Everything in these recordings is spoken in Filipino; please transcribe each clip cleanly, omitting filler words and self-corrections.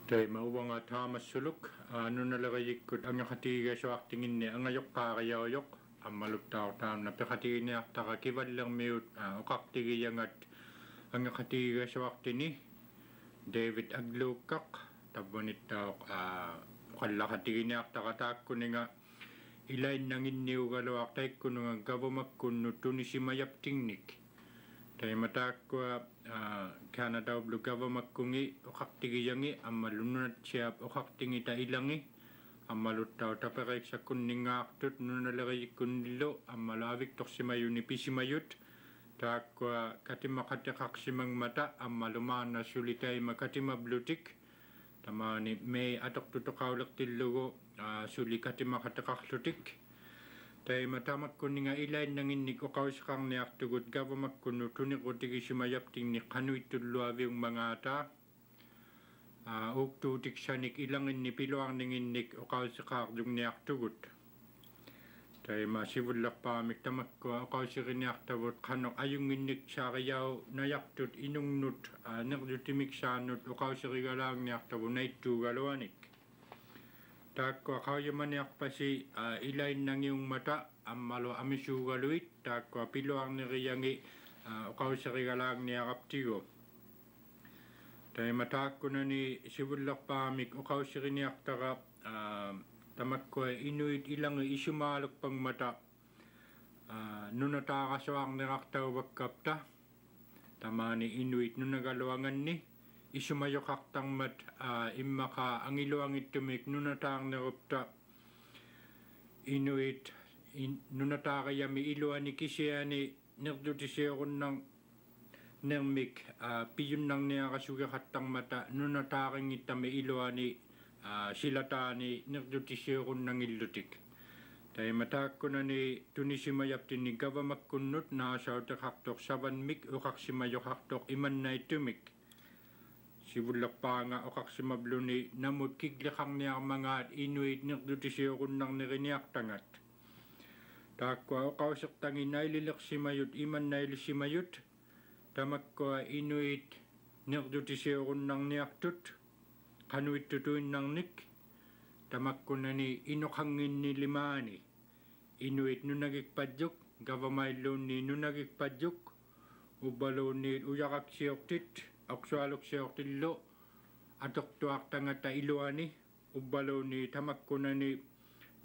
Tai mauwanga Thomas Suluk nunalagayikut ang nakatiga sa aktingin ni ang ayok kakayawyok ang malutaw tam na pekatini at takakivad lang miut ukaktigiyan at ang nakatiga sa akti ni David Aglukak tabunit daw kalakatigi ni at takatak ko nga ilain nangin niyo galawak tay ko nung gawamak kuno tunisi mayap tingnik tay matak ko Canada blu gawamak kungi ukaktigiyangi amalunat siya ukaktingi ta ilangi amalutaw tapakay sa kuninga aktut nunalagay kunilo amalavik tok simayu ni pisimayut tak katimakatiak simang mata amalumana sulitay makatima blutik tamani may atok tutukaulak tilugo suli katimakatiak lutik tay matamak kuninga ilain nangin ni ukaws kang ni aktugut gawamak kunu tunik utigi simayap ting ni kanuit tuluavi yung mga ata uktutik sanik ilangin ni piluang ningin nik ukaws kakdung ni aktugut tay masibulak pamik tamak ko ukaws ni aktugut kanok ayung inik sa kayaw na yaktut inung nut nagdutimik sa nut ukaws galang ni aktugut na itu galawanik tak kaya maniak pa si ilain ng iyong mata amalo amisugaluit tak piluang ni riyangi ukaw sa rigalang ni akaptigo tay matak ko na ni sibulak pamik ukaw sa riniak takap tamat ko inuit ilang isumalok pang mata nunatakasoang niraktaw bagkapta tamani inuit nunagaluangan ni isumayok tang mat imaka ang iluang itumik nunatang narupta inuit nunataka yami iluan ni kisya ni nagdutisyon ng nermik piyun nang niya kasuga katang mata nunataking itami iluan ni silata ni nagdutisyon ng ilutik tay matak ko na ni tunisimayap tin ni gawamak kunut na sa utakaktok saban mik ukak simayok haktok iman na itumik sibulak pa nga o kaksimablo ni namut kiglakang niya mga inuit nagdutisyo kun nang niriniak tangat. Takwa o kausak tangin naililak simayut iman nail simayut tamak ko inuit nagdutisyo kun nang niaktut kanuit tutuin nang nik tamak ko na ni inukangin ni limani inuit nunagikpadyok gavamay lon ni nunagikpadyok ubalo ni uyakak siyoktit aksualok siya tillo atok tuak tanga ta iluani ubalo ni tamak ko na ni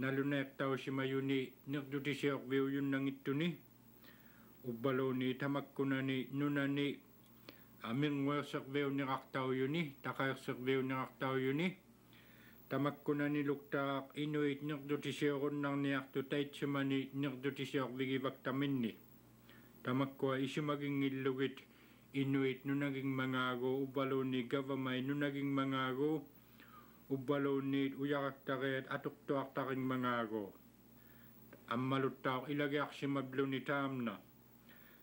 nalunek tao si mayuni nagduti siya view yun nang ito ni ubalo ni tamak ko na ni nunani aming wasak view ni kaktaw yun ni takayak view ni kaktaw yun ni tamak ko na ni luktak inuit nagduti siya ko nang niyak tutay siya mani nagduti siya vigibak tamin ni tamak ko isu maging ilugit inuit no naging mangago ubalo ni gavamay no naging mangago ubalo ni uyakak taket atuk tuak taking mangago ammalutaw ilagyak si mablo ni tamna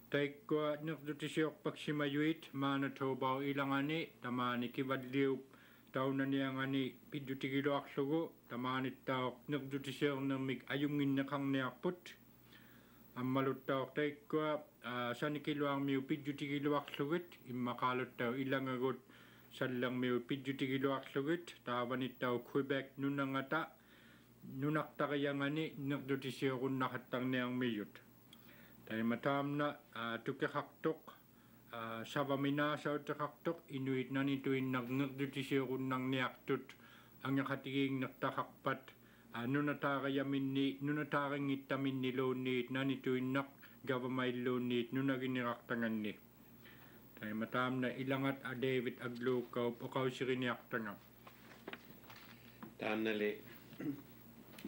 tay ko nagdutisiyok pag si mayuit manatobaw ilangani tamani kibadliw taw na niya ngani pidutigilo aksugo tamani taw nagdutisiyok na mig ayungin na kang niyakput ammalutaw tay ko sa nikiluang miu pidjuti kiluak sugit imakalot taw ilang agot salang miu pidjuti kiluak sugit tawanit taw Quebec nunangata nunakta kaya ngani nagdutisyo kun nakatang niyang miyut tay matam na tukakaktok sabamina sa tukaktok inuit na nituin nagdutisyo kun nang niyaktut ang nakatiging naktakakpat nunatakayamin ni nunataking itamin ni lonit na nituin nak gavamay lunit no naginiraktangan ni. Tay matam na ilangat David Aglukaw o kaw si riniaktangan. Taan nali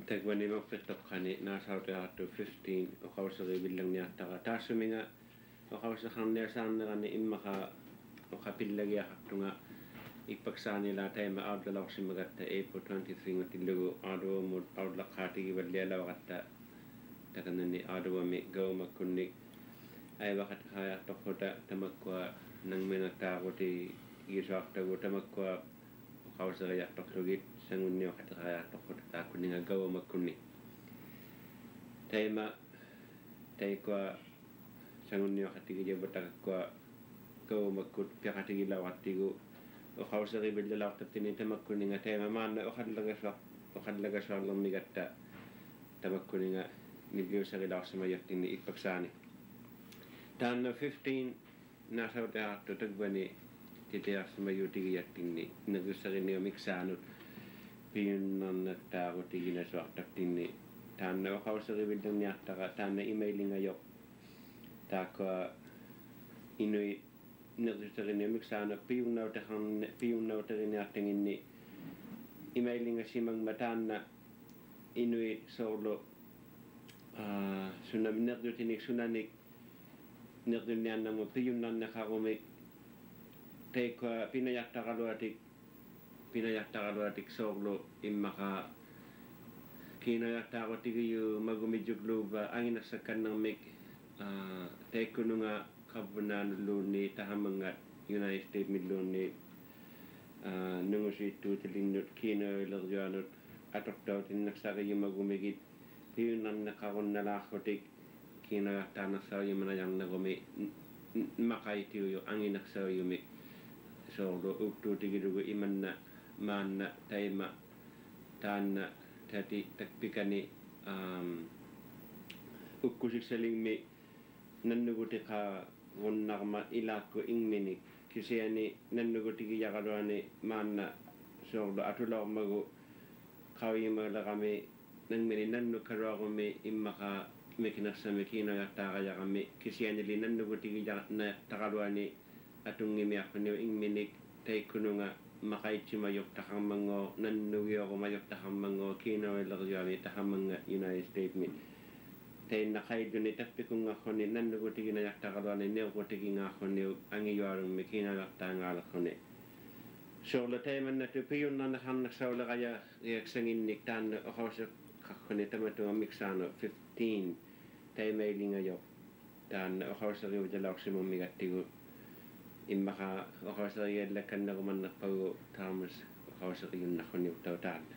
tagwani magpitok kani nasa to 15 o kaw si bilang niya taka tasumi nga o kaw sa kang nersan na ni imaka o kapilagi akto nga ipaksa nila tayo ma-outlaw si magatta April 23 nga tilugo ado mo outlaw kati gibadlialaw kata takan ni ado mi gaw makunni ay wakat kaya tokota tamakwa nang minatago ti gisak tago tamakwa ukaw sa kaya toklugit sangun ni wakat kaya tokota ta kunni nga gaw makunni tay kwa sangun ni wakat gi batak kwa gaw makut piakati gilawat tigo oqauseri billalaqtattini tamakkuninga teema maanna oqallagassuarlermigatta tamakkuninga nilliusarilaarsimayartinni ippaksaani taanna 15 naasauteaartu tagvani titiarsimayutigiyattinni neriussariniumiksaanut piunnarnattaarutiginaasuartartinni taanna oqauseribillerniartara taanna emailingajoq taakka inui neriussariniumiksaana piunnauteriniartinginni emailinga simangma taanna inui soorlu sunam neriutinik sunanik neriunniannamo piunnarnaqarumik teikka pinajartaqaluatik soorlu immaqa kiinajartaarutigiju magumijjukluuva anginassakkannermik teikkununga qabbunaanulluunni tahamangat United States milluunni nungusiittuutilinnut kiinoilerjuanut atortautinnarsaqijumagumigit piunnarneqarunnalaarrutik kiinajartaanarsaujumanajarnerumi maqaitiuju anginarsaujumik soorlu uktuutigilugu imanna maanna taima taanna tati takpikani ukkusiksalingmi nannugutiqa runnarma ilaakku ingminik kisiani nannugutigiaqaluani maanna soorlu atulormagu qaujimaleqami nangmini nannukkaluarumi immaqa mikinersami kiinojartaaqajaqami kisianili nannugutigiaqaluani atungimiarpuniu ingminik taikkununga maqaitsimajuqtaqarmangoo nannugiorumajortaqarmangoo kiinoilerjuami taqarmanga United States mi teinnaqailluni tappikungarruni nannugutiginajaqtaqaluani neurutigingaarruniu angijualummi kiinojartaangaalerruni soorlu taimannatu piunnarnaqarnaqsauleqaja riaksanginnik taanna oqauseqqarruni tamatunga miksaanu 15 taimailingajoq taanna oqauseriuvitalaorsimummigattigu immaqa oqauseriallakkannerumannerpagu taamas oqauseriunnarruniuttau taanna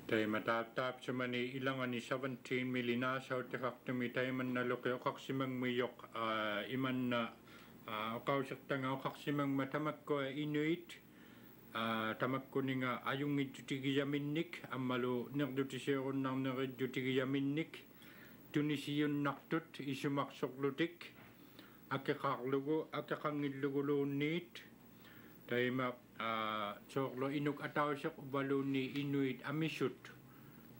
taima taaptaapsamani ilangani 17 milinaasauteqartumi taimannaluqi oqarsimangmijoq imanna oqausertanga oqarsimangma tamakkua inuit tamakkuninga ajungittutigiyaminnik ammalu nerlutisiurunnarneridjutigiyaminnik tunisiyunnartut isumaqsorlutik akeqarlugu akeqangilluguluunniit taima soorlu inuk atauseq uvaluunni inuit amisut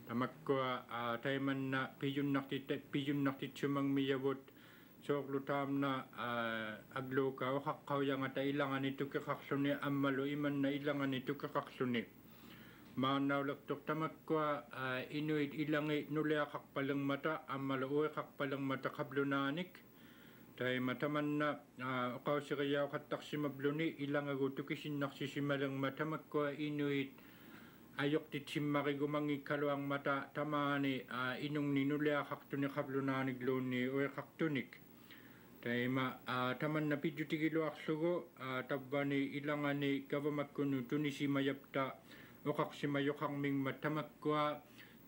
tamakkua taimanna piyunnartitsumangmiyavut soorlu taamna agluuka oqaqqaujangata ilangani tukeqarluni ammalu imanna ilangani tukeqarluni maannaulertuq tamakkua inuit ilangi nuliaqarpalengmata ammalu uiqarpalengmata qablunaanik taima tamanna oqauseriauqattarsimabluni ilangagu tukisinnarsissimalengma tamakkua inuit ajoqtitsimmarigumangikkaluarmata tamaani inungni nuliaqartuni qablunaanikluunni uiqartunik taima tamanna pidjutigiluarlugu tabbani ilangani gavamakkunu tunisimayapta oqarsimajoqarmingma tamakkua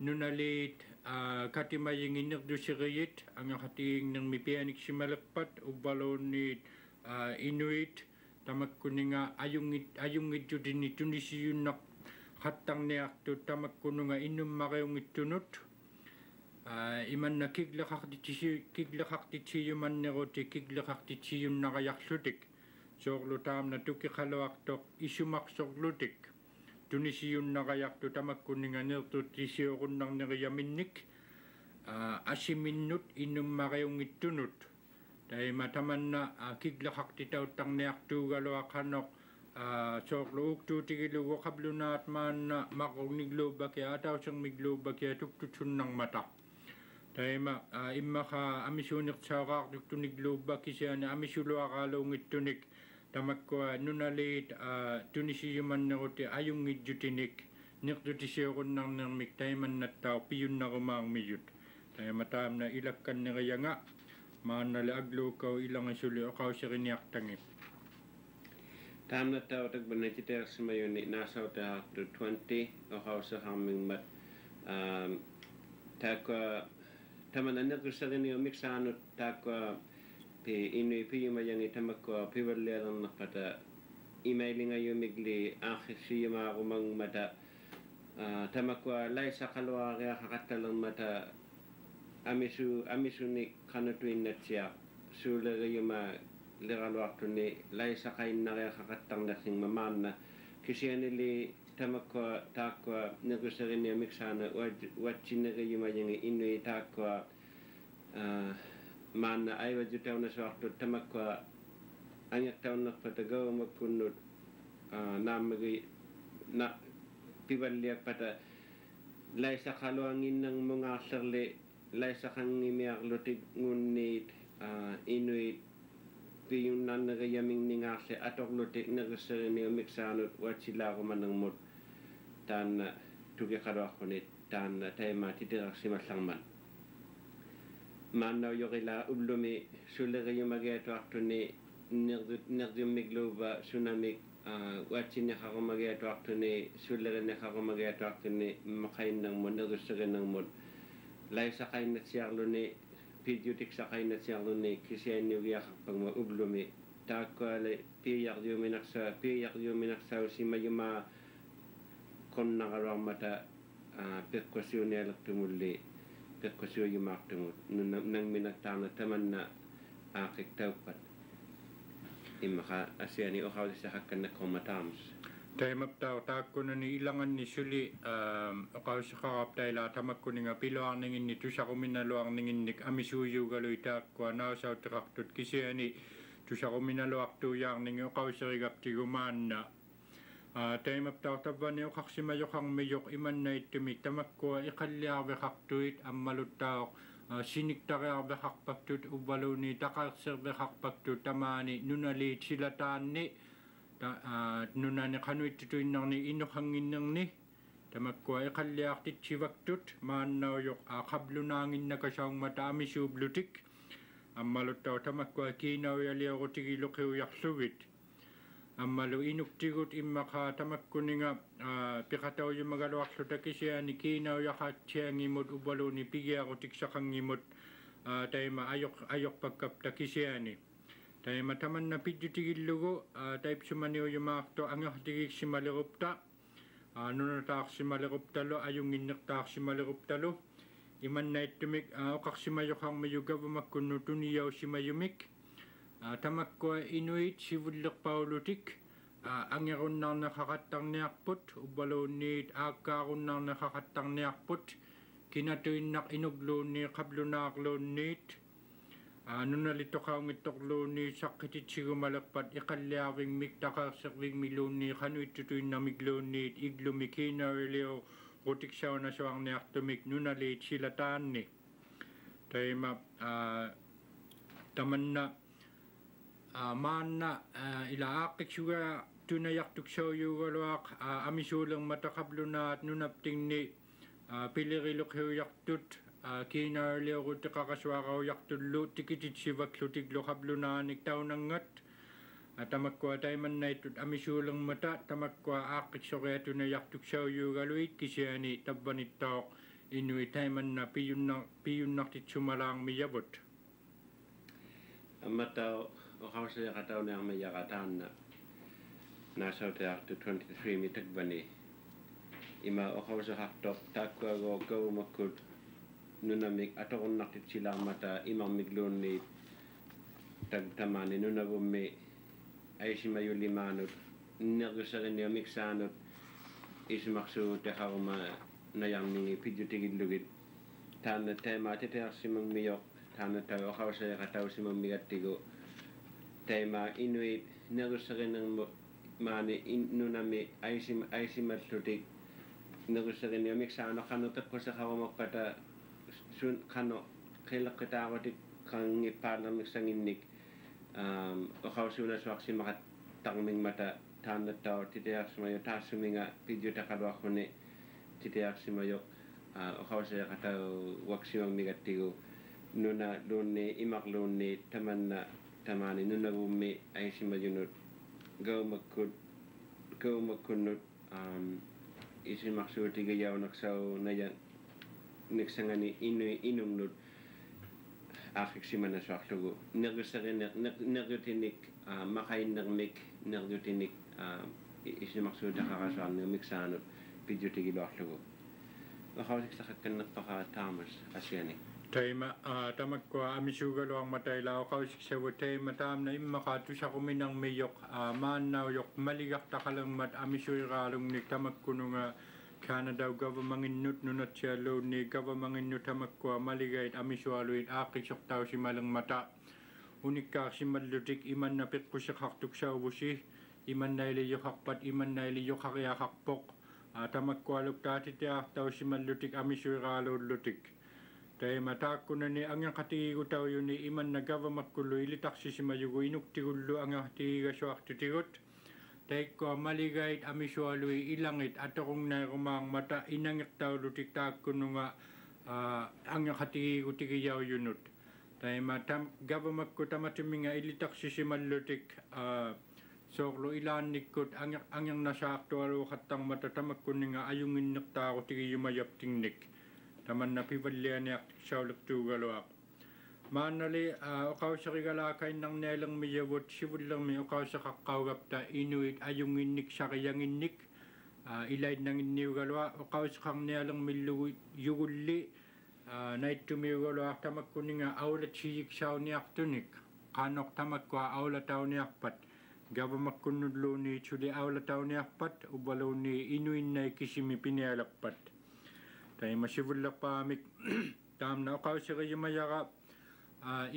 nunaliit katimayinginnerduseriyit angaqatigiinnermi pianiksimalerpat ubbaluunniit inuit tamakkuninga ajungitjutini tunisiyunnaq qattarniartut tamakkununga innummariungittunut imanna kigleqartitsiyumanneruti kigleqartitsiyunnaqajarlutik soorlu taamna tukiqaluartoq isumaqsorlutik tunisiyunnaqajartu tamakkuninga nertutisiurunnarneriyaminnik asiminnut innummariungittunut taima tamanna kigleqartitauttarniartuugaluaqanoq soorlu uktuutigilugu qablunaat maanna maqornigluubakia atausermigluubakia tuktutsunnarmata taima immaqa amisuunertsaaqaartuk tunigluubakisiani amisuluaqaaluungittunik tamakkua nunaliit tunisiyumanneruti ajungitjutinik nertutisiurunnarnermik taimannattau piyunnarumaarmiyut taima taamna ilakkannerianga maannale agluukau ilangasuli oqauseriniartangi taamnattau takbanatiteersimayuni naasauteaartu 20 oqauserharmingmat taakua taman annertusseriniumiksaanut taakua pi inui piyumayangi tamakkua pivalleernerpata emailinga yumigli akhishiyama rumang mata tamakwa laisa kalwa rea hakatalang mata amisu ni kanatuin na siya sula yuma leralwakto ni laisa kain na rea hakatang na sing mamana kasi anili tamakwa takwa nagusarin niya miksana wachinaga yuma yung inui takwa mana ay wajutaw na sa wakto tamakwa angyak taon na patagaw magkunod namagay na pibalyak pata laisa kaluangin ng mga sarli laisa kang imiyak lutig ngunit inuit piyong nanagayaming ningase atok lutig nagasari niyo miksanot wat sila ko man ng mut tan tugi karo ako nit tan tayo matitirak si masangman manaw yung kila ublumi sula kayo mag-eto akto ni nagdumigluba tsunami watching niya ako mag-eto akto ni sularan niya ako mag-eto akto ni makain ng mo nagustugan ng mo lai sa kain na siya lo ni pidyotik sa kain na siya lo ni kasi niyo giyak pag maublumi takwale piyak yung minaksa si mayuma kon nakarang mata perkusyon niya tumuli perkusyon yung maktumut nang minagtana taman na akik taupat imaka asiani o hawli sa hakkan na komatams tay maptaw takko na ni ilangan ni suli o kaw sa kakaptay la tamak ko nga piloang ningin ni tu sa kuminaloang ningin ni amisuyu galoy takko na sa traktut kasi ani tu sa kuminaloak tu yang ningi o kaw sa rigap ti guman na tay maptaw taban ni o kaksimayok ang mayok iman na itumik tamak ko ikalya kaktuit ang malutaw sinik taga hakpaktut ubalo ni takak serbe hakpaktut tamani nunali silatan ni nunani kanuit tutuin nang ni inukhangin nang ni tamakwa ikalyak tit sivaktut manaw yok kablunangin na kasang matami sublutik amalutaw tamakwa kinaw yaliyaw ko tigilok yak suwit amalu inuktigut imaka tamakko nga pikataw yung magalawak so takisya ni kinaw yakat siya ngimot ubalo ni pigya ko tiksakang ngimot tayo ayok pagkapta kisya ni tayo mataman na pidyo tigil lugo tayo sumaniw yung mga to ang tigil si malirupta nunatak si maliruptalo ayong inaktak si maliruptalo iman na itumik okak si mayokang mayugaw makunutuniyaw si mayumik tamakko inuit si Woodlock Paulutik ang yaron nang nakakatang niyakpot ubalo ni akaron nang nakakatang niyakpot kinatuin nak inuglo ni kablunaklo nit nunalito ka ang itoklo ni sakitit sigo malakpat ikalyawing miktaka sakwing milo ni kanu itutuin na miglo nit iglo mikina relio rotik siya na siya ang niyaktumik nunalit silatan ni tayo taman na mana ilaakik suga tunayak tuksaw yugalwak amisulang matakabluna at nunapting ni pilirilok yaktut kinar leo ko kakaswakaw yaktullo tikitit sivak lutiglo kabluna niktaw nangat tamakwa tayo man na itut amisulang mata tamakwa akik suga tunayak tuksaw yugalwit kisyani tabanitok inuit tayo man na piyun naktit sumalang miyabot amataw o hawsa yakataw na ang may yakatan na nasaw tayo to 23 mitagbani ima o hawsa haktok takwa go go makut nunamik atokon naktit silang mata imang miglon ni tagtamani nunagumi ay si mayulimanot nagusarin niya miksanot ismaksu tehawma nayang ningi pidyotigid-lugid tana tema titeak si mang miyok tana tayo o hawsa yakataw si mang migatigo tema inuit nagusarin ng mani nunami ay si matlutik nagusarin niya miksano kano tapos sa kawamak pata kano kailak katawatik kang ipalam miksanginik o hawsa na swak si makatangming mata tana tao titiyak si mayo tasuminga pidyo takalwak ko ni titiyak si mayo o hawsa yakataw waksimang migatigo nuna luni imak luni taman na tamani nunagumi ay si mayunot gaw magkunot isi maksuti gayaw naksaw na yan nagsangani inungnut akik si manaswak tugo nagusari nagutinik makain nagmik nagutinik isimaksuuda qaqasuarniumik saanut pidjutigiluarlugu uqausik taamas asiani Taima tamakwa amisugaluang matayla uqausik sawatay taamna immaqaatusaquminang miyok maannauyok maligaq taqalangmat amisuiqaalungnik tamakkununga Canada governmenginnut nunatsialuunni governmenginnut tamakwa maligait amisualuit aaqisortausimalang mata unikkaarsimallutik imanna piqqusaqartuksauvusi imannailiyoqarpat imannailiyoqariaqarpoq tamakkualuk taatitiaartausimallutik amisuiqaaluullutik taima taakkunani angeqatigigutauyuni imanna gavamakkullu ilitarsisimayugu inuktigullu angeqatigigasuartutigut taikkoa maligait amisualui ilangit atorungnairumaang mata inangertaulutik taakkununga angeqatigigutigiyauyunut taima gavamakku tamatiminga ilitarsisimallutik soorlu ilaannikkut angernasaartualuuqattangmata tamakkuninga ayunginnertaarutigiyumayaptingnik tamanna pivallianiartiksaulektuugaluaq maannali oqauserigalaakainnarnialermiyavut sivullermi oqauseqaqqaugapta inuit ayunginnik sariyanginnik ilaitnanginniugalua oqauseqarnialermillugu yugulli naittumiugaluaq tamakkuninga aulatsiyiksauniartunik qaanoq tamakkua aulatauniarpat gavamakkunnulluuni suli aulatauniarpat uvaluuni inuinnai kisimi pinialappat taima sivullerpaamik taamna oqauseriyumayaqa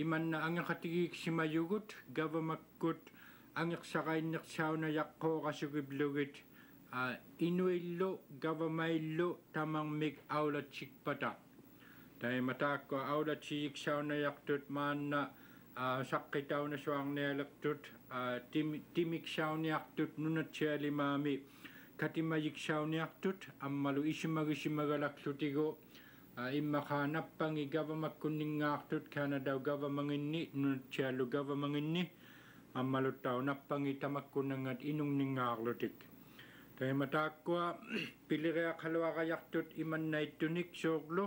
imanna angeqatigiiksimayugut gavamakkut angeqsaqainnersaunayaqquoqasugiblugit inuillu gavamaillu tamangmik aulatsikpata taima taakkua aulatsiyiksaunayartut maanna saqqitaunasuarnialertut timiksauniartut nunatsialimaami katimayiksauniartut ammalu isimagisimagalaklutigu immaqaanappangi gavamakkunningaartut Canada governmenginni nunatsialu governmenginni ammaluttau nappangi tamakkunangat inungningaarlutik taima taakkua piliriaqaluaqayartut imannaittunik soorlu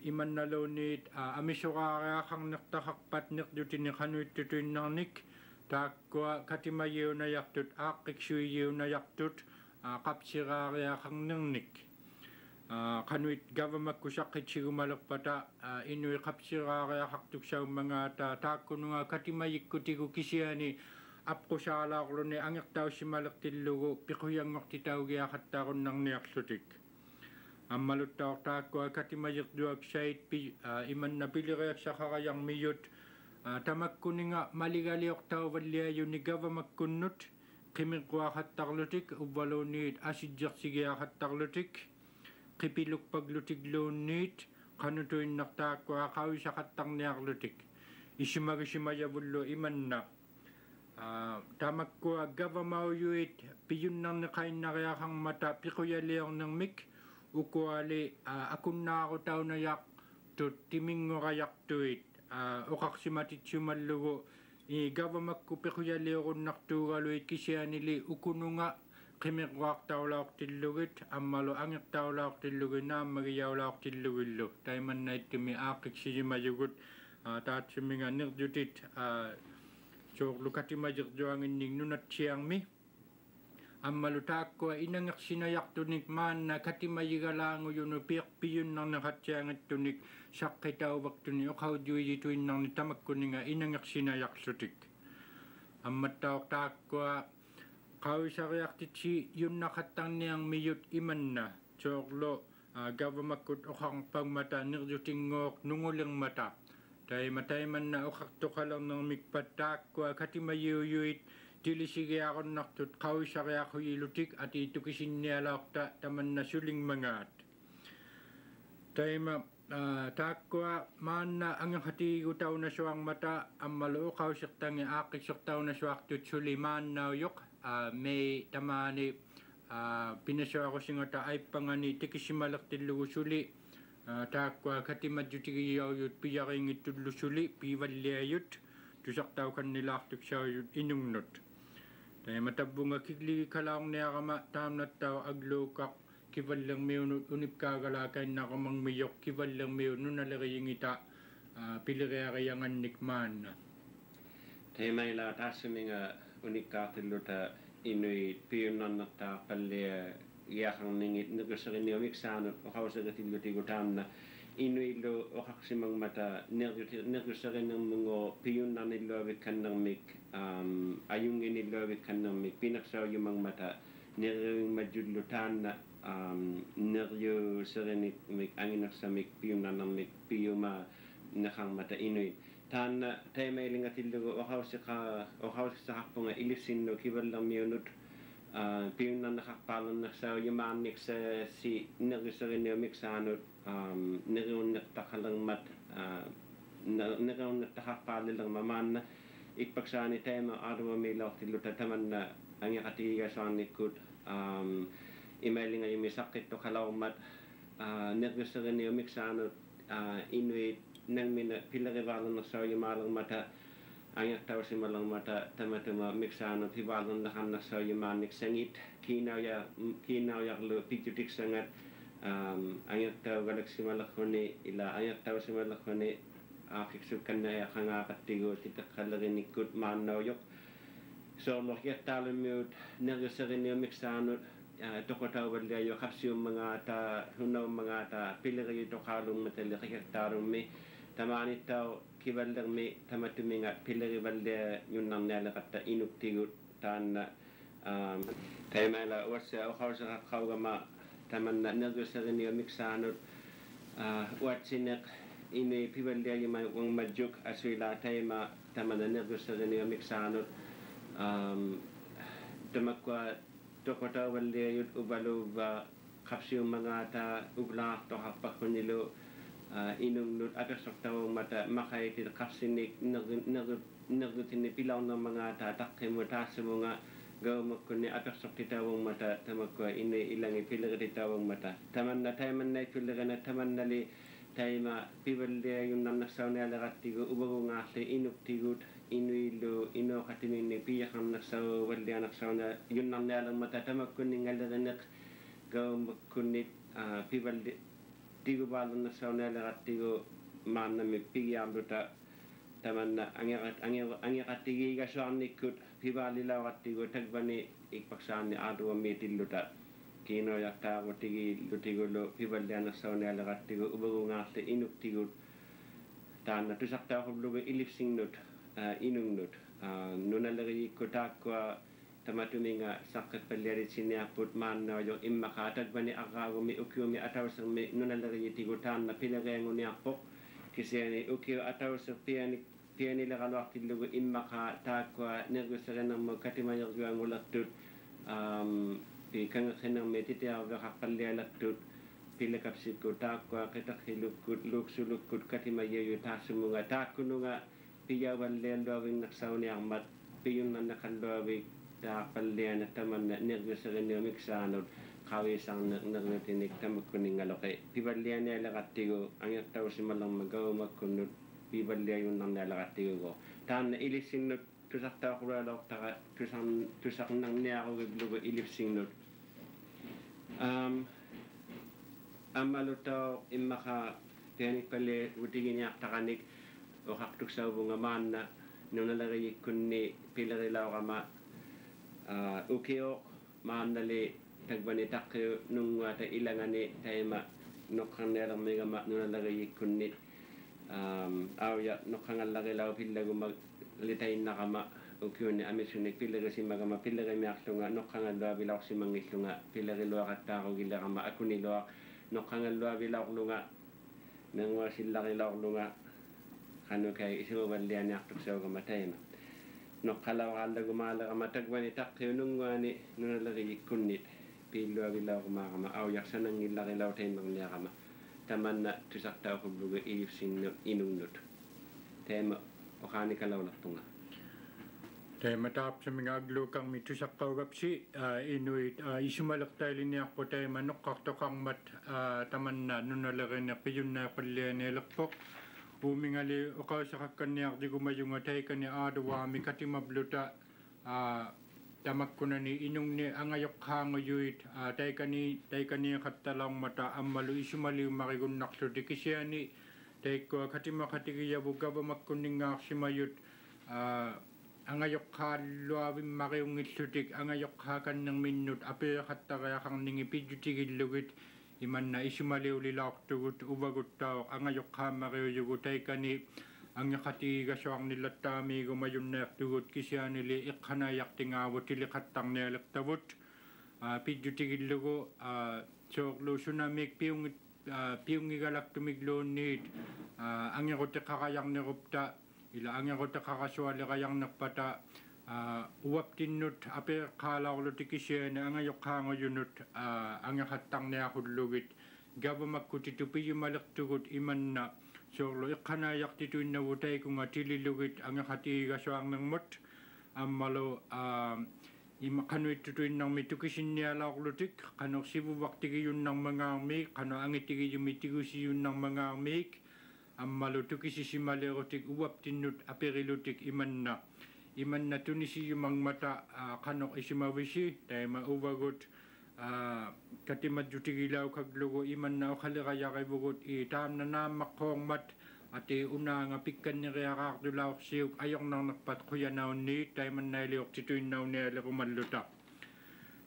imannaluuniit amisuqaariaqarnertaqarpat nertutini qanuittutuinnarnik taakkua katimayiunayartut aaqqiksuiyiunayartut qapsiraariaqarnernik qanuit gavamakku saqqitsigumalerpata inui qapsiraariaqartuksaumangaata taakkununga katimayikkutigu kisiani apqusaalaorluni angertaussimalertillugu piquyangortitaugiaqattarunnarniarlutik ammaluttaor taakkua katimayertuak sait imanna piliriaksaqarayarmiyut tamakkuninga maligaliortauvalliayuni gavamakkunnut qimiqquaqattarlutik uvaluuniit asijjersigiaqattarlutik qipilukpaglutigluunniit qanutuinnartaakkua qawisaqattarniarlutik isimagisimajavullu imanna tamakkua gavamauyuit piyunnarneqainnariaqarmata piquyaliornermik ukuali akunnaarutaunayaqtut timinngorayartuit oqarsimatitsumallugu gavamakku piquyaliurunnartuugaluit kisianili ukununga qimiqquartaulaortillugit ammalu angertaulaortillugi naammagiyaulaortillugillu taimannaittumi aaqiksisimayugut taatsuminga nerjutit soorlu katimajerjuanginnik nunatsiarmi ammalu taakkua inangersinayartunik maanna katimayigalaanguyunu piiqpiyunnarneqatsiangattunik saqqitauvartuni oqaudjuijituinnarni tamakkuninga inangersinayarlutik ammattaor taakkua qawisariartitsi yunnaqattarniarmiyut imanna soorlu gavamakkut oqarpagmata nerjutinngooq nungulermata taimanna oqartoqalernermikpat taakkua katimayuyuit tilisigiaqonnartut qawisariaquyilutik atiitukisinnialaorta tamanna sulingmangaat taima taakkua maanna angeqatigigutaunasuarmata ammalu oqausertangi aaqqissertaunasuartut suli maannauyoq mei tamaani pinasuarusingata aippangani tikisimalertillugu suli taakkua katimadjutigiyauyut piyaringittullu suli piivalliayut tusartaukannilaartuksauyut inungnut taima tabbunga kigligikalaorniaqama taamnattau agluuqaq kivallermiunut unipkaagalaakainnaqamangmiyoq kivallermiut nunaleriyingita piliriariangannik maanna taimaila taassuminga unikkaartilluta inuit piyunnannattaa pallia iahang ningit nagasarin niyo miksaanut okausagatillutigu inuilu okaksimang mata nagasarin ng mga piyunnanilluavik kannamik ayunginilluavik kannamik pinaksaw yung mata niring majudlu taanna neryo sarenik mik anginaksamik piyunnanamik piyuma nakang mata inuit taanna taimailingatillugu okausikahappunga ilisinnu kivallammiunut piyunnannakakpalan naksaw yumaannik sa si neryosarin niyo miksaanut nirunnertakalang mat nirunnertakakpalilang mamanna ikpaksaani taima arvamilautilluta tamanna angiqatigigasaannikkut imailinga yumisaqittu qalaumat neryosarin niyo miksaanut inuit nangmina pilarivalannaksaw yumaalangmata angiaqtausimalangmata tamatuma miksaanut hivalannakannaksaw yumaannik sangit kiinauyarlu pitjutiksangat angiaqtaugalaksimalakhuni ila angiaqtausimalakhuni aaqiksukkanna yaqangaaqattigu titaqqalerinikut maannaujok soorlorgiattaalummiut neryosarinniu miksaanut tokotauvalliajo qapsiummagaata hunnaummagaata pileriitoqaalummatali qigattaarummi tamaanittau kivallermi tamatuminga pilerivallia yunnarnialeqatta inuktigut taanna taimaila uassa oqausaqaqqaugama tamanna neryosarinniu miksaanut uatsineq ini pivalliajima wangmajjuk asuila taima tamanna neryosarinniu miksaanut tamakwa tokotauvalliajut ubaluva qapsiummagaata uvlaartoqarpakunilu inungnut atassortavummata maqaitil qarsinik nergutinni pilaunnermagaata taqqimu taassamunga gaumakkunni atassortitavummata tamakwa ini ilangi pilerititavummata tamanna taimannai pillerina tamannali taima pivalliajunnarnarsauниалеqattigu ubagungaarli inuktigut inuilu inoqatiminni piyaqarnarsau vallianarsauna yunnarnialermata tamakkunningalerineq gaumakkunnit pivalli tigubalunnarsauниалеqattigu maannami pigiarluta tamanna angiqattigiigasuarnikkut pivaalilauqattigu tagvani ikpaksaanni aatuammiitilluta kiinojartaarutigillutigulu pivallianarsaunialeqattigu ubagungaarli inuktigut taanna tusartauqullugu ilipsingnut inungnut nunaleriikku taakkua tamatuminga saqqappallialitsiniarput maannaujo immaqaa tagvani arraagumi ukiumi atausermi nunaleriitigu taanna pilereanguniarpoq kisiani ukiu atauser pianileqaluartillugu immaqaa taakkua nerguserinermu katimajerjuangulertut pi kangeqsinermi titiarveqaqqallialattut pilekapsikku taakkua qitaqhilukkut luuksulukkut katimajeju taassumunga taakkununga pijavallialluavinnersauniarmat piyunnannaqalluavik taaqalliana tamanna nerguserinniu miksaanut qavisarnernerutinik tamakkuningaloqi pivallianialeqattigu angiartausimalerma gaumakkunnut pivalliajunnarnialeqattigugo taanna ilissinnut tusartauqulualoqtaqa tusarnarniarugillugu ilipsingnut ammalutau immaqa pianikpalli utiginiartaqanik uqartuksauvunga maanna nunaleriikkunni pilerilauqama ukio maannali tagvani taqqiu nunguata ilangani taima noqqarnialermigama nunaleriikkunnit auja noqqangallaqilau pillaguma litainnaqama ukiunni amissunik pillerisimmagama pillerimiarlunga noqqangalluavilauqsimangillunga pilleriluaqattaarugilerama akuniluaq noqqangalluavilauqlunga nanguasillarilaurlunga qanukai isuuvallianiartuqsaugama taima noqqalauqaallagumaaleqama tagvani taqqiu nunguani nunaleriikkunnit piilluavilauqmaaqama aujaqsanangillaqilau taimerniaqama tamanna tusartauqullugu ilipsinnu inungnut taima oqaanikalaulappunga taima taapsaminga agluuqarmi tusaqqaugapsi inuit isumalertailiniarpu taima noqqartoqarmat tamanna nunalerineq piyunnaaqallianialerpoq uumingali oqausaqakkanniartigumayunga taikani aaduwaami katimabluta tamakkunani inungni angayoqqaanguyuit taikani qattalaarmata ammalu isumaliummarigunnarsluti kisiani taikkua katimaqatigiyavu gavamakkunningaarsimayut angayokkaluavim mariungillutik angayokkaakanneng minnut apiaqattariaqarningi pijjutigillugit imanna isumaliulilaartugut uvaguttaaq angayokkaamariuyugu taikani angaqatiigasuarnillattaamiigu majunneertugut kisianili iqqanayartingaavut tiliqattarnialertavut pijjutigillugu soorlu tsunamik piungigalaktumigluunniit angeruteqarayarnerupta ila angeruteqarasualerajarnerpata uaptinnut apeeqqaalaorluti kisiani angayokkaanguyunut angeqattarniaqullugit gavamakkuti tupiyumalertugut imanna soorlu iqqanayartituinnavu taikunga tililugit angeqatiigasuarnermut ammalu qanuittutuinnarmi tukisinnialaorlutik qanorsivuvartigiyunnarmangaarmiik qano angitigiyumi tigusijunnarmangaarmiik ammalu tukisisimaleerutik uaptinnut aperilutik imanna tunisiyumangmata qanoq isimavisi taima uvagut katimadjutigilauqaglugu imanna uqalerayaqivugut taamna naammaqqoormat ati unaanga pikkanneriaqaartulaorsiuk ajornarnerpat quyanaunniit taimannailiortituinnaunialerumalluta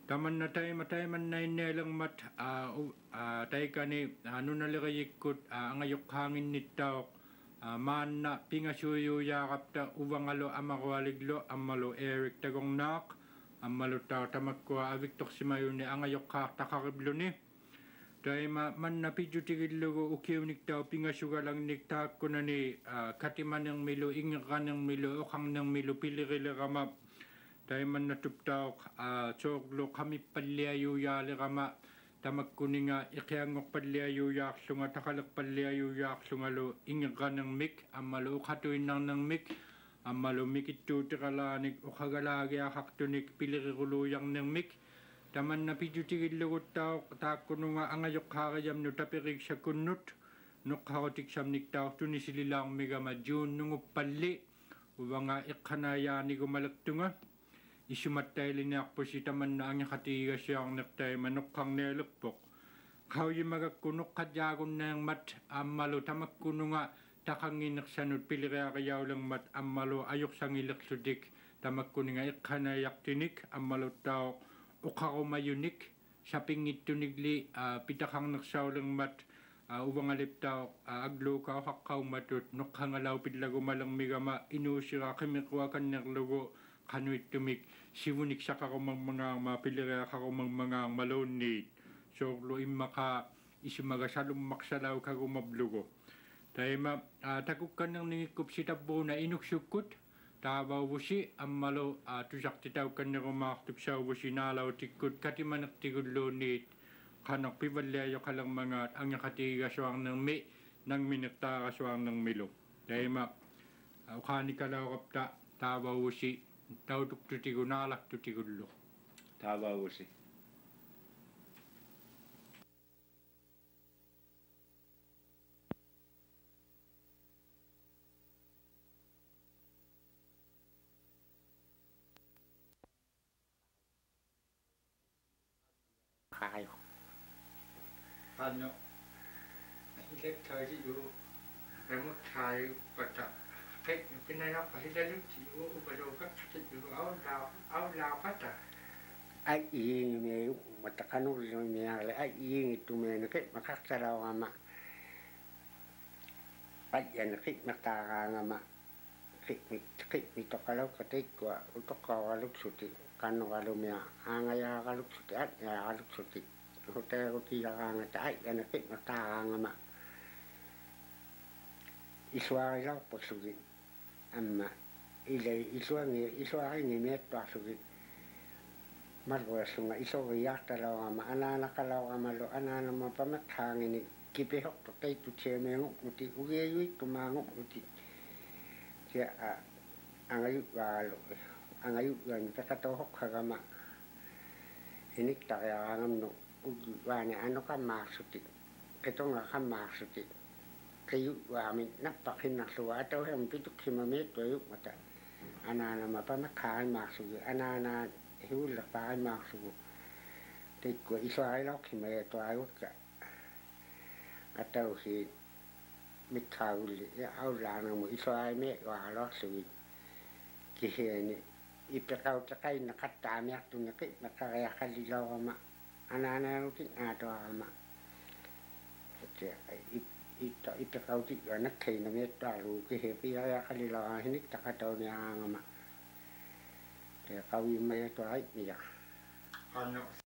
tamanna taimannainnialermat taikani nunaleriyikkut angayokkaanginnittaoq maanna pingasuuyuujaaqapta uvangalu amarualiglu ammalu Eric tagornaaq ammalu tamakkua aviktorsimayuni angayokkaartaqaribluni taima manna pijjutigillugu ukiuniktaau pingasugalangnik taakkunani katimanermilu ingerranermilu uqarnermilu pilirilerama taimanna tuptaoq soorlu qamippalliayuujaalerama tamakkuninga iqianngorpalliayuujaarlunga taqalerpalliayuujaarlungalu ingerranermik ammalu uqatuinnarnermik ammalu mikittuuteqalaanik uqagalaagiaqartunik piliriruluujarnermik tamanna pijjutigilluguttaoq taakkununga angayokkaariyamnu taperiksakkunnut noqqarutiksamniktaaor tunisililaarmigama juunnunguppalli uvanga iqqanaayaanigumalertunga isumattailiniarpusi tamanna angeqatiigasiarnertaima noqqarnialerpoq qauyimagakku noqqajaagunneermat ammalu tamakkununga taqanginersanut piliriaqiyaulermat ammalu ajorsangilerlutik tamakkuninga iqqanaayartinik ammaluttaaoq uqarumayunik sapingittunigli pitaqarnersaulermat uvangaliptaaoq agluukauqaqqaumatut noqqangalaupillagumalermigama inuusiraaqimiquakannerlugu qanuittumik sivunik saqarumarmangaarma piliriaqarumarmangaarmaluunniit soorlu immaqa isumagasalummarsalaukagumarlugu taima takukkannerningikkup sitappuuna inuksukkut taavauvusi ammalu tusartitaukkannerumaartuk sauvusi naalautikut katimanertigulluunniit qanoq pivalliajoqalermangaat angeqatiigasuarnermi nangminertaarasuarnermilu taima uqaanikalauqapta taavauvusi tautuktutigu naalaqtutigullu taavauvusi kayo. Ano hilektayu remote tayo pata kay pinayap pahidaluti ubaloga katiyo aula pata Ay iingi matakanul niya ay iingi tumene kay makakaraw nga ma ay yan kay makaka nga ma kay mito kalaw katay ko utok kawalog suti kano kalumya angaya kalog suti at ya kalog suti hotel ko tila nga ay yan kay makaka nga ma iswari lang pagsugin amma ilay iswari ni met pagsugin margosunga isoriyaktalaw nga ma ananakalaw nga malo anana mapamathangin ni kipihok to tay tu chemengok muti ugeyuy tumangok muti siya angayut yan kakatohok kagama hinik takaya ngam no wani ano ka maksuti ketong nga ka maksuti kayu wami napakhin na suwa ataw hem pituk himamit wayo mata anana mapamathangin maksugi anana hiulak pakai maksugi tikwa iswari lang himayato ayot ka ataw si mikhauli ya aulanang mo iswari me walo suwi kihiani ipekau takai nakatami aktu nakit nakaya kalilaw ama anana rutin ato ama ito ipekau ti anak kay na meta ru kihipi ya kalilaw hinik takataw niya ama kaya kawi may ito ay niya Ano